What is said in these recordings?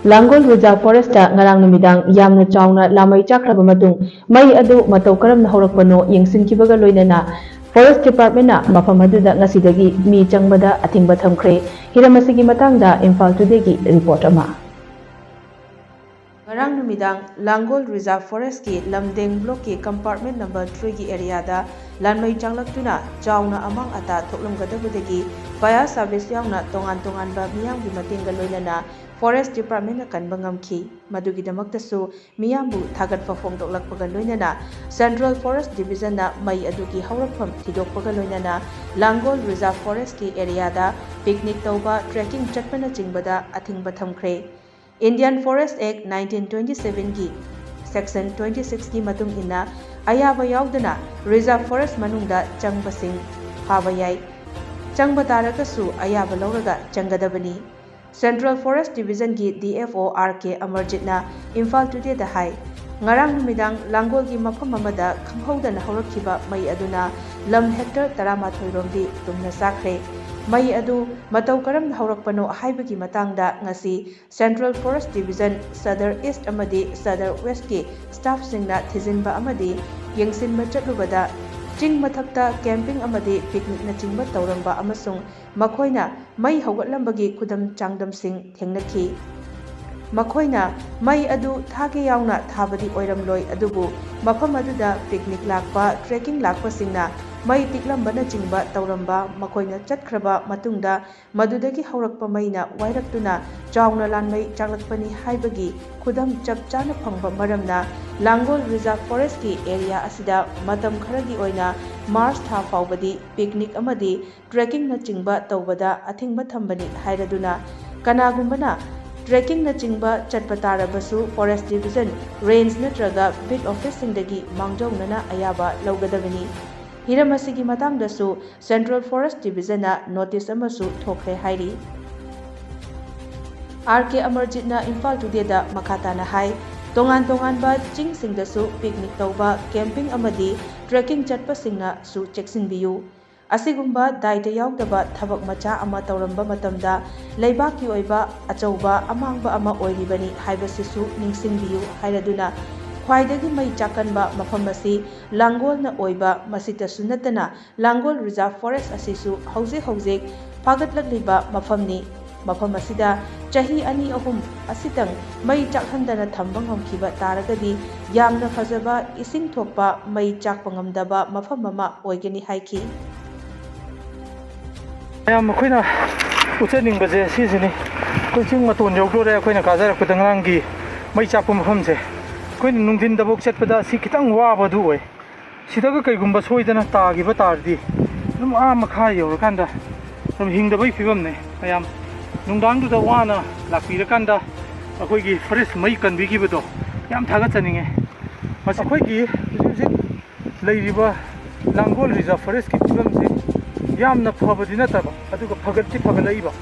Langol Reserve Forest ngarang numidang yamna chawna lamai chakraba matung mai adu matau karamna haurakpano yengsinkibaga loinana Forest Department na mafam aduda ngasidagi mi changbada athingba thamkhre hiramasigi matangda Imphal Today gi report ama ngarang numidang Langol Reserve Forest ki lamdeng block ki compartment number 3 gi area da lanmai changlaktuna chawna amang ata thoklamgadabudagi fire service yauna tongan ba miyang gi matingga loinana Forest Department na kanba ngamki madugidamaktasu miyambu thagatpa phongdoklakpaga loinana Central Forest Division na mai adugi haurakpham thidokpaga loinana Langol Reserve Forest ki area da picnic tauba trekking chatpana chingbada athingba thamkhre Indian Forest Act 1927 gi Section 26 ki matung ina ayaba yaudana Reserve Forest manungda changbasing phaba yai changba taragasu ayaba lauraga changadabani Central Forest Division ki DFO RK Amarjitna Imphal Today da hai ngarang numidang Langol gi mafam amada khamhaudana haurakhiba mai aduna lam hectare 13 romdi tumna sakre mai adu matau karam haurakpano haibagi matangda ngasi Central Forest Division Southern East amadi Southern West ki staff singna thijinba amadi yengsinba chatlubada Ching mathakta camping amadi picnic na chingba tauramba amasung makhoina mai haugatlambagi khudam changdam sing thengnakhi makhoina mai adu thage yauna thabadi oiramloi adubu mafam aduda picnic lakpa trekking lakpa singna mai tiklambana chingba tauramba makhoina chatkraba matungda madudagi haurakpa maina wairaktuna chawna lanmai changlakpani haibagi khudam chapchana phangba maramna Langol Reserve Forest ki area asida matam kharagi oina March tha faubadi picnic amadi trekking na chingba tawbada athingba thambani hairaduna kanagumbana trekking na chingba Chatpa tarabasu Forest Division range natraga bid office singdagi mangjawnana ayaba laugadabani hiramasigi matangdasu Central Forest Division na notice amasu thokre hairi RK Amarjitna Imphal Today da makhatana hai tongan ba ching singdasu picnic tauba camping amadi trekking chatpa singna su cheksinbiyu asigumba daita yaudaba thabak macha ama tauramba matamda leibaki oiba achauba amangba ama oiribani haibasisu ningsingbiyu hairaduna khwaidagi mai chakanba mafam asi Langol na oiba masitasu natana Langol Reserve Forest asisu hauzik pagatlakliba mafamni mafam asida chahi ani ahum asitang mai chakhandana thamba ngamkhiba taragadi yamna fazaba ising thokpa mai chakpa ngamdaba mafam ama oigani haiki ayam khoina uchening baje sisini kuching maton jogdore khoina kazara kudangranggi mai chakpa mafam se khoina nungdin dabok chatpada si kitang wabadu oi sidaga kaigumba soidana tagiba tardi dum makha yorkanda dum hingdabai fibamne ayam nungdang da wana lakpirakanda akhoi forest mai kanbigibado yam thagachaninge masi akhoi leiriba Langol Reserve Forest ki fibamse yamna phabadi nataba aduga phagatti phagalaiba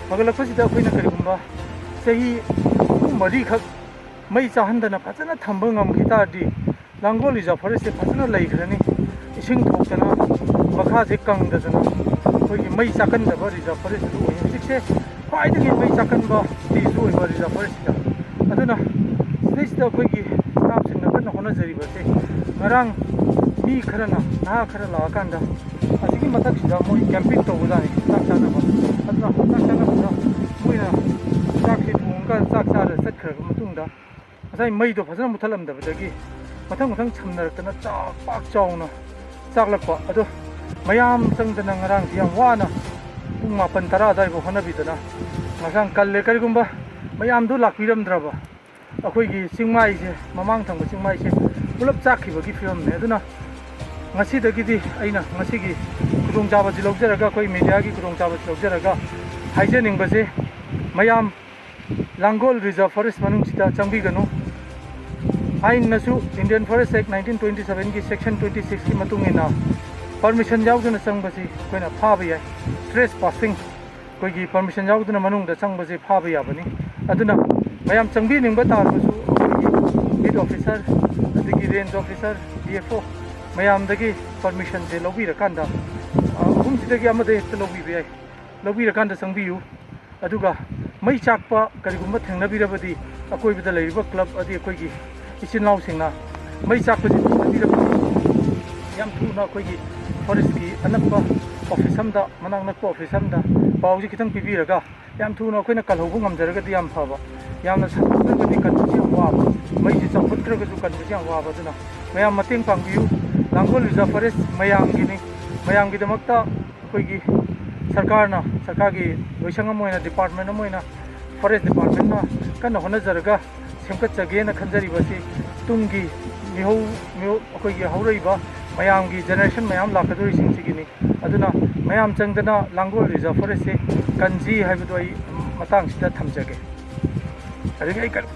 phagalapasida akhoi na karigumba sahi mari khak mai chahandana phajana thamba ngamki tardi Langol Reserve Forest se phajana leigrani ising thoktana makha je kangdana akhoi mai chakandaba Reserve Forest du sikse khwaidagi mai chakanba tisu oiba Reserve Forest aduna sida akhoi staff singna kana honajariba se ngarang mi kharana na khara la kanda asigi mathak sida moi camping tawudani chakchana ba aduna chakchana ba moina chakhi thungka chakchara satkhra matungda asai mai do phajana muthalamdabadagi mathang chamnaratana chak chawna chaklakpa ado mayam changdana ngarang diam wana pung 8-10 dai bo honabidana ngasang kalle karigumba mayam do lakpiramdraba akhoi chingmai se mamang thangba chingmai se pulap chakhibagi film ne aduna ngasidagidi aina ngasigi kudongchaba jilogjaraga akhoi media gi kudongchaba jilogjaraga haijeningbase mayam Langol Reserve Forest manung sida changbiganu ain nasu Indian Forest Act 1927 ki Section 26 ki matungina permission yauduna changbasi koina phaba yai trespassing koigi permission yauduna manungda changbasi phaba yabani aduna mayam changbi ningba tarbasu lead officer adigi range officer DFO mayam dagi permission je lobi rakanda hum sidagi amade lobi yai lobi rakanda changbiyu aduga mai chakpa karigumba thengnabirabadi akoibada leiriba club adi akoigi ichinau singna mai chakpa thengnabirabadi yam thuna akoigi forest ki anappa office amda manang nakpa office amda pawji kitang pibiraga yam thuna akoina kalhobu ngamjaragadi yam phaba yamna sabudagadi kanji waba mai ji chaputkragaju kanji waba duna mayam mateng pangbiu Langol Reserve Forest mayamgini mayamgidamakta akoigi sarkarna sarkargi loisang amoina department amoina forest department na kana honajaraga semkatchagena khanjaribasi tungi mihau akoigi hauraiba mayamgi generation mayam lakadori singsigini aduna mayam changdana Langol Reserve Forest se kanji haibadu ai matang sida thamjage adingai kan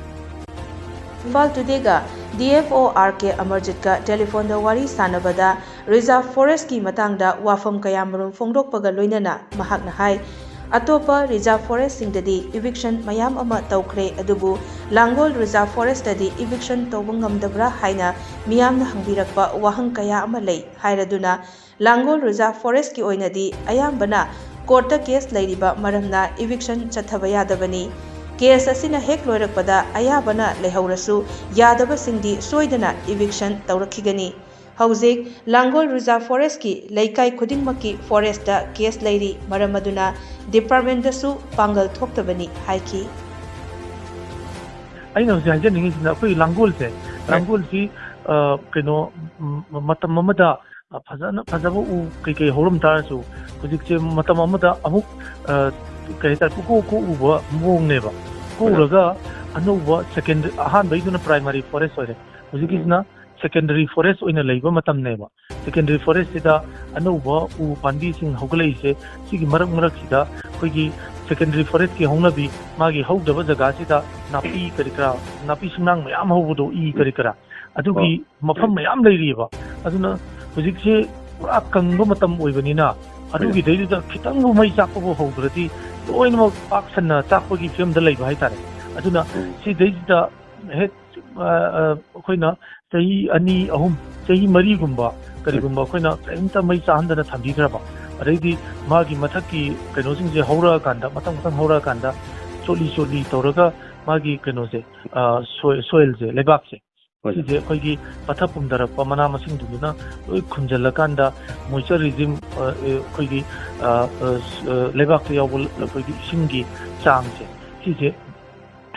Imbal today ga DFO RK Amarjit ka telephone da wari sanabada Reserve Forest ki matangda wafam kayamarum fongdokpaga loinana mahakna hai atopa Reserve Forest singdadi eviction mayam ama tawkhre adubu Langol Reserve Forest dadi eviction tawbang ngamdabra haina miyamna hangbirakpa wahang kaya ama lei hairaduna Langol Reserve Forest ki oinadi ayambana court ta case leiriba maramna eviction chathaba yadabani case asina hek loirakpada ayabana lehaurasu yadaba singdi soidana eviction tawrakhigani Hauzik Langol Reserve Forest ki laikai khudingmaki forest da case leiri maramaduna department da su pangal thoktabani haiki aina hojai hajaningi sina koi Langol si keno matam amada fajaba u kai horum tarasu hojik che matam amada amuk kai tar ko uba mong neba ko raga anuba secondary ahan baiduna primary forest oire hojik isna secondary forest oina leiba matam neba secondary forest sida anuba u pandi sing hoglai se sigi marak sida koigi secondary forest ki hongnabi magi hogdaba jaga sida napi karikra napi sungnang mayam hobudo i karikra adugi mafam mayam leiriba aduna hojik se pura kangba matam oibanina adugi deida khitang mai chakpo hogdrati loinma paksanna chakpagi film da leiba haitare aduna si deida het akoina chahi ani ahum chahi mari gumba karigumba akoina kaimta mai chahandana thambigraba adai magi mathaki kaino je haura kanda matang haura kanda choli toraga magi kaino je soil je lebak se je koigi pathapum darakpa mana masing duna loi khunjala kanda moisturism koigi lebak yawul koigi singi chang je je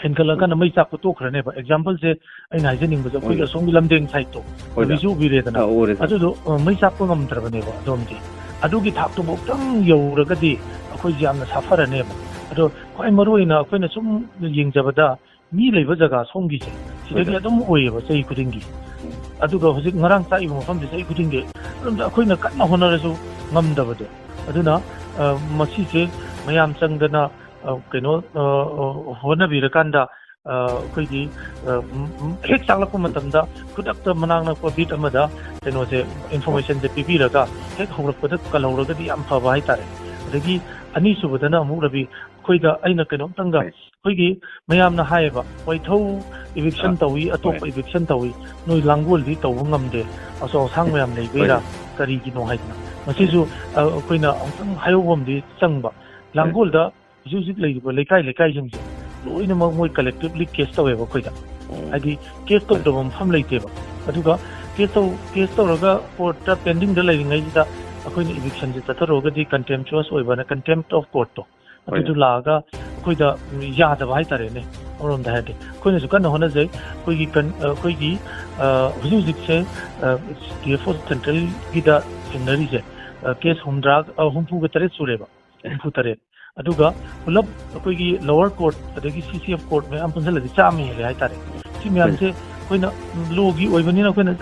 henkala kana mai chak to khrane ba example je ai nai jening ba koi asong lamdeng side to bisu biredana adu do mai chak ko ngam trabane ba domti adu gi thak to boktam yawragadi akoi jamna safarane ba adu koi maruina koina sum yingjabada mi leiba jaga somgi se sidagi adum oye ba sei kudingi adu ga hojik ngarang sai mo fam sei kudingi adum akoina kanna honarasu ngamdabado aduna masi se mayam changdana keno hona birakanda koigi hek changlakpa matamda kudakta manangna ko bit amada keno se information je pibiraga hek hawrakpada kalawraga di am phaba haitare adagi ani subadana amuk rabi koida aina keno tanga koigi mayamna haiba waithau eviction tawi atop eviction tawi noi Langol di taw ngamde aso sang mayam nei beira kari gi no haitna masisu koina amtang hayobom di changba Langol da Jusik laikai jingse loina moi collectively case taweba koida adi case to dom pham leiteba aduga case to raga court ta pending da lairingai da akoina eviction je tatharoga di contemptuous oibana contempt of court to adu laga koida yada bai tare ne orom da hade koina su kan hona jai koigi jusik se DFO central gida scenery je case humpu ga tare sureba humpu tare aduga ulab akoigi lower court adagi CCF court me am punjal di chami le hai tare si myam se koina logi oibani na koina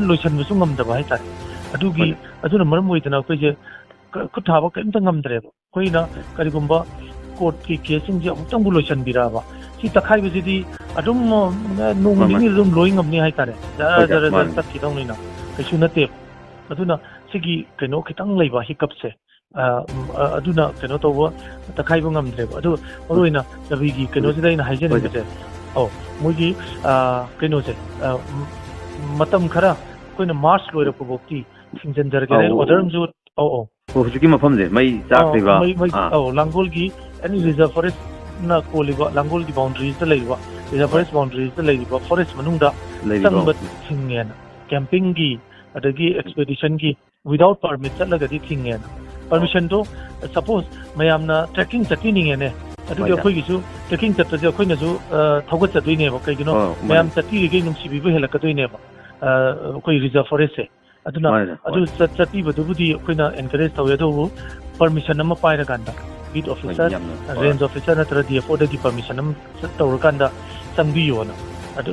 loisan bu sungam da bai tare adugi aduna maram oidana koi je kuthaba kaimta ngam dare koina karigumba court ki case je amtang bu loisan biraba si takhai bu di adum nong ni dum loing amni hai tare jara ta kidong ni na kaisu na te aduna sigi kaino kitang leiba hiccup se aduna keno to takai bungam dreb adu oroina tabigi keno sida ina hygiene bete mogi keno se matam khara koina mars loira pobokti singjan jargare odaram ju hujiki mafam je mai chak deba Langol gi any reserve forest na koliba Langol ki boundaries ta leiba reserve forest boundaries ta leiba forest manungda tangba thingen camping gi adagi expedition gi without permit chatlaga di thingen permission to suppose mayamna trekking chatini ne adagi akhoi gi su trekking chatja akhoi na su thogat chatui ne ba kai gino mayam chati gi num sibi ba helakatoi ne ba akhoi reserve forest se aduna adu chati ba dubudi akhoi na encourage tawe do permission ama paira ganda beat officer range officer na tra DFO da permission am tawra kanda sangbi yo na adu